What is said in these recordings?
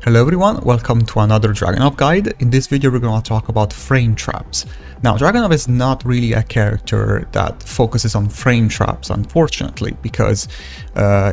Hello everyone, welcome to another Dragunov guide. In this video we're going to talk about frame traps. Now Dragunov is not really a character that focuses on frame traps, unfortunately, because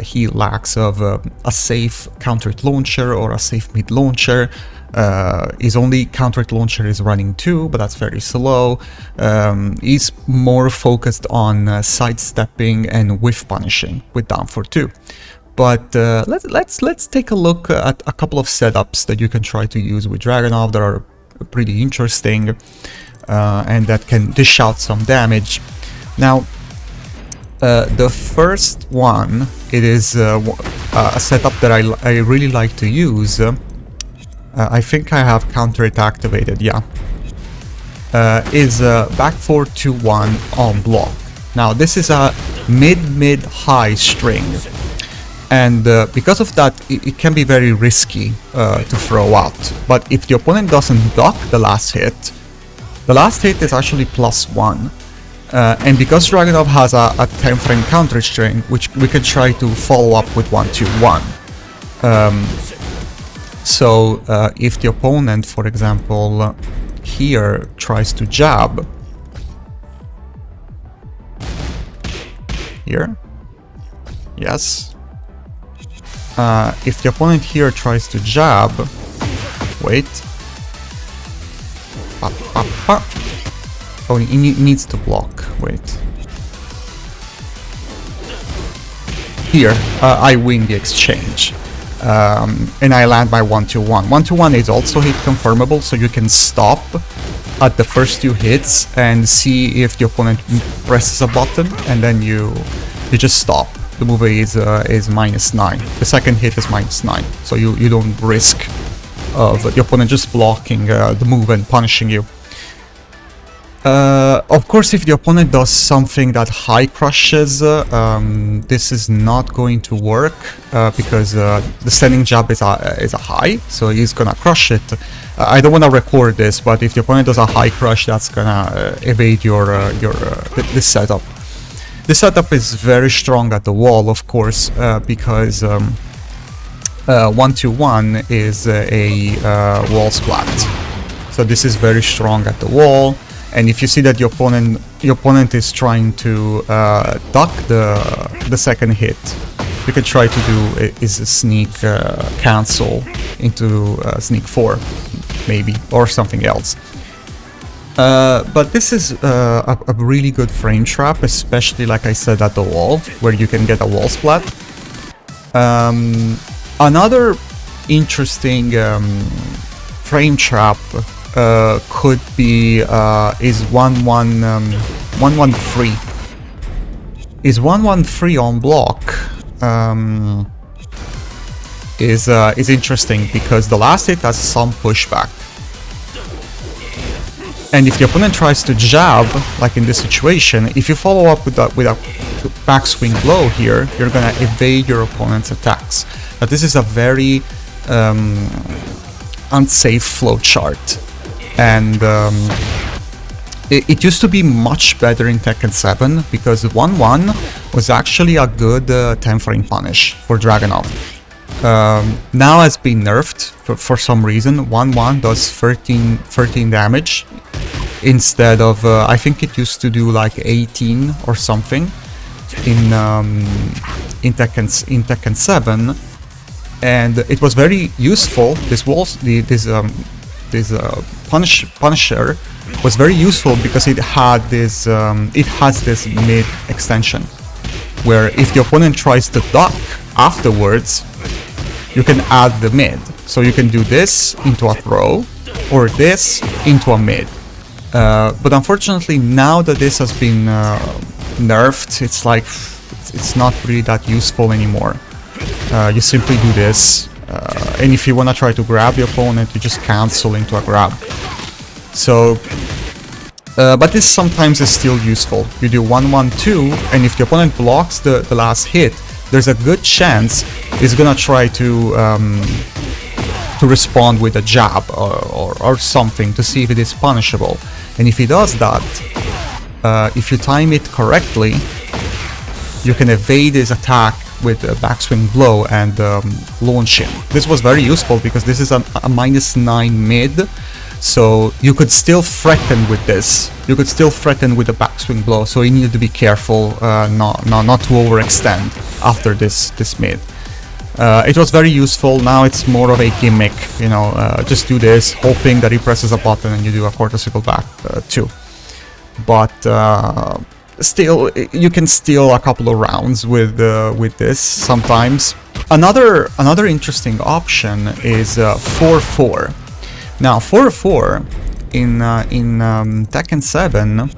he lacks of a safe counter-hit launcher or a safe mid launcher. His only counter-hit launcher is running 2, but that's very slow. He's more focused on sidestepping and whiff punishing with down for 2. But let's take a look at a couple of setups that you can try to use with Dragunov that are pretty interesting and that can dish out some damage. Now, the first one, it is a setup that I really like to use. I think I have counter-hit activated, yeah. Is back 4-2-1 on block. Now, this is a mid-high string. And because of that, it can be very risky to throw out. But if the opponent doesn't block the last hit is actually +1. And because Dragunov has a 10 frame counter string, which we can try to follow up with 1-2-1. So if the opponent, for example, here tries to jab, here, yes. If the opponent here tries to jab, wait. Oh, he needs to block, wait. Here, I win the exchange. And I land my 1-2-1. 1-2-1 is also hit confirmable, so you can stop at the first 2 hits and see if the opponent presses a button, and then you just stop. The move is -9. The second hit is -9, so you don't risk of the opponent just blocking the move and punishing you. Of course, if the opponent does something that high crushes, this is not going to work because the standing jab is a high, so he's gonna crush it. I don't want to record this, but if the opponent does a high crush, that's gonna evade this setup. This setup is very strong at the wall, of course, because 1-2-1 is a wall splat. So this is very strong at the wall, and if you see that the opponent is trying to duck the second hit, you can try to do is a sneak cancel into sneak 4, maybe, or something else. But this is a really good frame trap, especially, like I said, at the wall, where you can get a wall splat. Another interesting frame trap could be is 1-1-3. Is 1-1-3 on block is interesting because the last hit has some pushback. And if the opponent tries to jab, like in this situation, if you follow up with a backswing blow here, you're gonna evade your opponent's attacks. Now this is a very unsafe flowchart, and it used to be much better in Tekken 7 because 1-1 was actually a good 10 frame punish for Dragunov. Now has been nerfed for some reason. 1-1 does 13 damage instead of I think it used to do like 18 or something in Tekken 7, and it was very useful. This Punisher was very useful because it had this has this mid extension where if the opponent tries to duck afterwards, you can add the mid. So you can do this into a throw or this into a mid. But unfortunately, now that this has been nerfed, it's like it's not really that useful anymore. You simply do this, and if you want to try to grab the opponent, you just cancel into a grab. So, but this sometimes is still useful. You do 1-1-2, and if the opponent blocks the last hit, there's a good chance he's gonna try to respond with a jab or something to see if it is punishable. And if he does that, if you time it correctly, you can evade his attack with backswing blow and launch him. This was very useful because this is a -9 mid, so you could still threaten with this. You could still threaten with the backswing blow, so you needed to be careful not to overextend after this mid. It was very useful. Now it's more of a gimmick, you know, just do this, hoping that he presses a button and you do a quarter circle back too. But still, you can steal a couple of rounds with this sometimes. Another interesting option is 4-4. Now 4-4 in Tekken 7,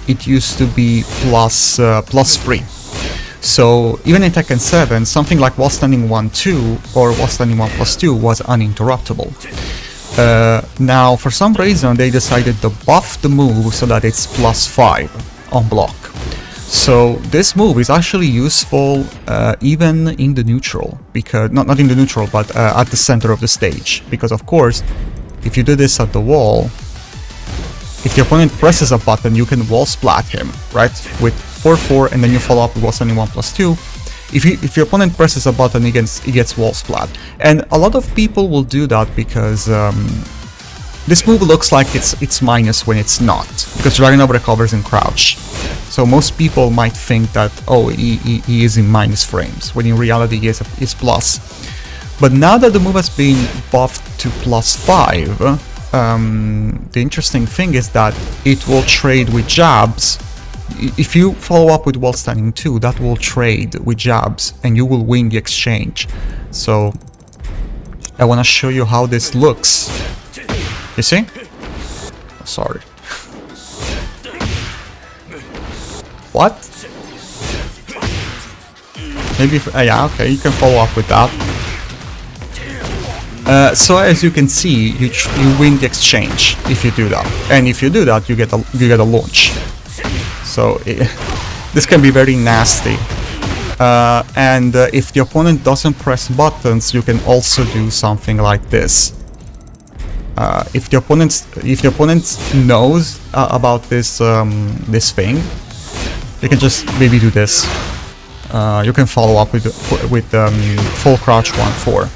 it used to be +3. So even in Tekken 7, something like wall standing 1-2 or wall standing 1+2 was uninterruptible. Now, for some reason, they decided to buff the move so that it's +5 on block. So this move is actually useful even in the neutral, because not in the neutral, but at the center of the stage. Because of course, if you do this at the wall, if the opponent presses a button, you can wall splat him, right? With 4-4, and then you follow up with wall standing 1+2. If your opponent presses a button, he gets wall splat. And a lot of people will do that because this move looks like it's minus when it's not, because Dragunov recovers in crouch. So most people might think that, oh, he is in minus frames, when in reality he is plus. But now that the move has been buffed to +5, the interesting thing is that it will trade with jabs. If you follow up with wall standing 2, that will trade with jabs and you will win the exchange. So I want to show you how this looks. You see? Sorry. What? Maybe if, yeah, okay, you can follow up with that. So as you can see, you win the exchange if you do that, and if you do that, you get a launch. So this can be very nasty. And if the opponent doesn't press buttons, you can also do something like this. If the opponent knows about this this thing, you can just maybe do this. You can follow up with full crouch 1-4.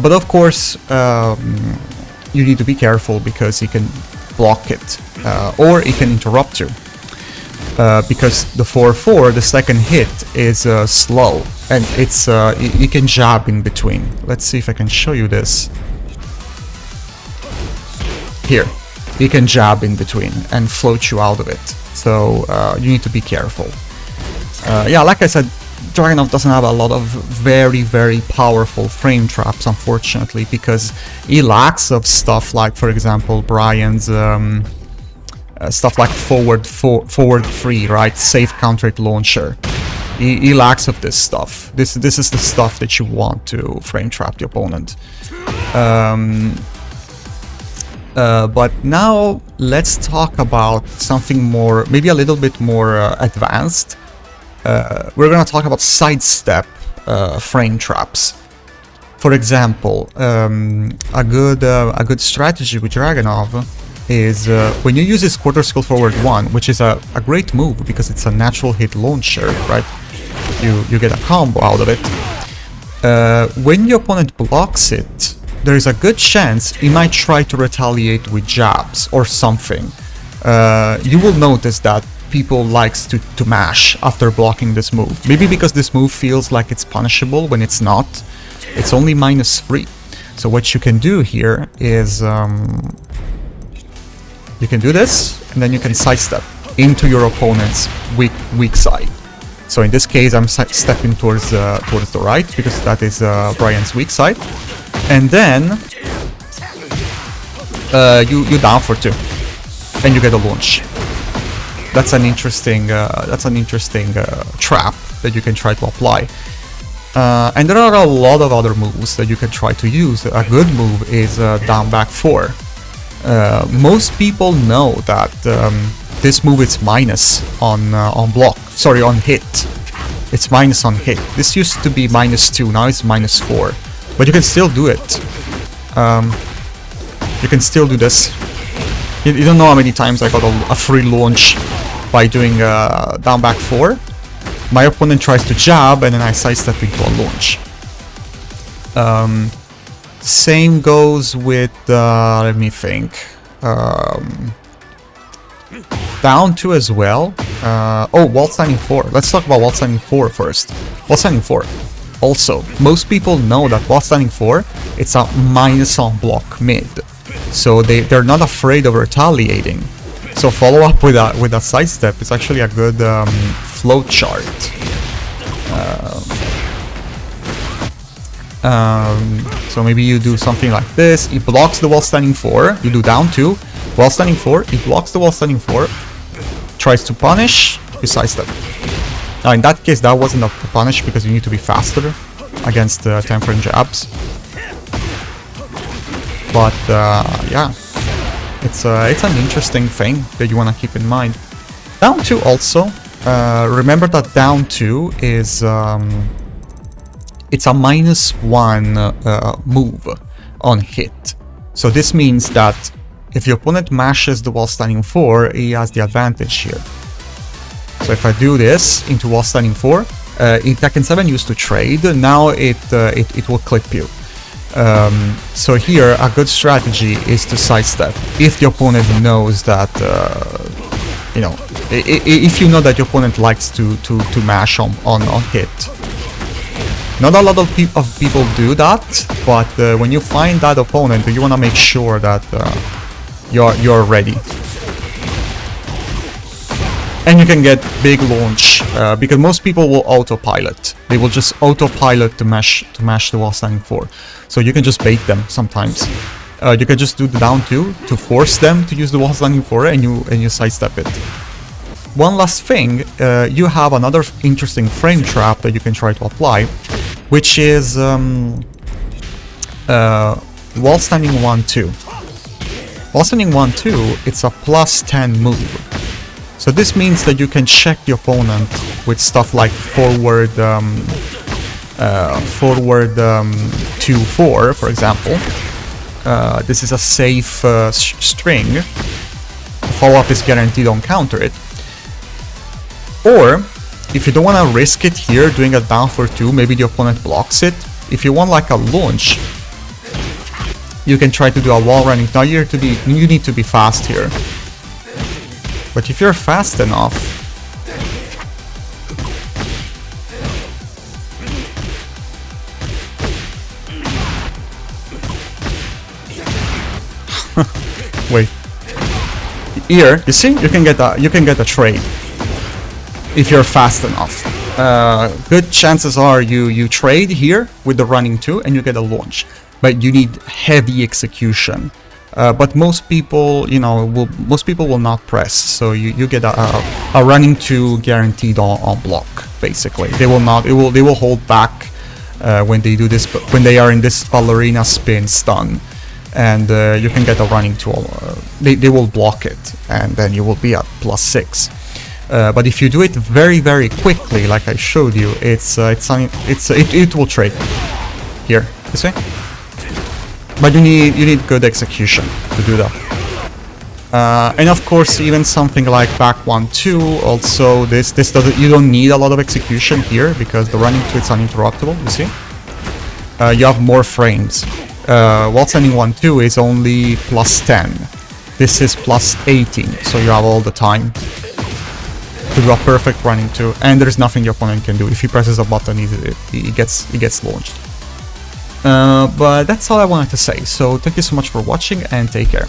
But of course, you need to be careful because he can block it, or he can interrupt you. Because the 4-4, the second hit is slow, and it's you can jab in between. Let's see if I can show you this. Here, you can jab in between and float you out of it. So you need to be careful. Yeah, like I said, Dragunov doesn't have a lot of very powerful frame traps, unfortunately, because he lacks of stuff like, for example, Brian's stuff like forward 3, right? Safe counter hit launcher. He lacks of this stuff. This is the stuff that you want to frame trap the opponent. But now let's talk about something more, maybe a little bit more advanced. We're gonna talk about sidestep frame traps. For example, a good strategy with Dragunov is when you use his quarter skill forward 1, which is a great move because it's a natural hit launcher, right? You get a combo out of it. When your opponent blocks it, there is a good chance he might try to retaliate with jabs or something. You will notice that people likes to mash after blocking this move. Maybe because this move feels like it's punishable when it's not. It's only -3. So what you can do here is you can do this, and then you can sidestep into your opponent's weak side. So in this case, I'm stepping towards the right because that is Brian's weak side, and then you down for 2, and you get a launch. That's an interesting trap that you can try to apply. And there are a lot of other moves that you can try to use. A good move is down back 4. Most people know that this move is minus on block. Sorry, on hit. It's minus on hit. This used to be -2. Now it's -4. But you can still do it. You can still do this. You don't know how many times I got a free launch by doing down back 4. My opponent tries to jab, and then I sidestep into a launch. Same goes with, let me think, down 2 as well. Oh, wall standing 4. Let's talk about wall standing 4 first. Wall standing 4. Also, most people know that wall standing 4, it's a minus on block mid. So they're not afraid of retaliating. So follow up with a sidestep is actually a good flow chart. So maybe you do something like this. It blocks the wall standing 4. You do down 2. Wall standing 4. It blocks the wall standing 4. Tries to punish. You sidestep. Now in that case, that wasn't a punish because you need to be faster against 10 frame jabs. But yeah, it's an interesting thing that you want to keep in mind. Down 2 also. Remember that down 2 is it's a -1 move on hit. So this means that if your opponent mashes the wall standing 4, he has the advantage here. So if I do this into wall standing 4, in Tekken 7 used to trade, now it will clip you. So here a good strategy is to sidestep if the opponent knows that you know, if you know that your opponent likes to mash on hit. Not a lot of people do that, but when you find that opponent, you want to make sure that you're ready. And you can get big launch because most people will autopilot. They will just autopilot to mash the wall standing 4. So you can just bait them sometimes. You can just do the down 2 to force them to use the wall standing 4, and you sidestep it. One last thing, you have another interesting frame trap that you can try to apply, which is wall standing 1-2. Wall standing 1-2, it's a +10 move. So this means that you can check the opponent with stuff like forward 2-4, for example. This is a safe string. Follow-up is guaranteed on counter it. Or, if you don't want to risk it here, doing a down for 2, maybe the opponent blocks it. If you want like a launch, you can try to do a wall running. Now you need to be fast here. But if you're fast enough, wait. Here, you see, you can get a trade if you're fast enough. Good chances are you trade here with the running 2 and you get a launch, but you need heavy execution. But most people, you know, most people will not press, so you get a running 2 guaranteed on block. Basically, they will hold back when they do this, when they are in this ballerina spin stun, and you can get a running 2. They will block it, and then you will be at +6. But if you do it very quickly, like I showed you, it will trade here. You see? But you need good execution to do that. And of course, even something like back 1-2. Also, this doesn't. You don't need a lot of execution here because the running 2 is uninterruptible. You see? You have more frames. Wall standing 1-2 is only +10. This is +18, so you have all the time to do a perfect running 2, and there's nothing your opponent can do. If he presses a button, he gets launched. But that's all I wanted to say, so thank you so much for watching and take care.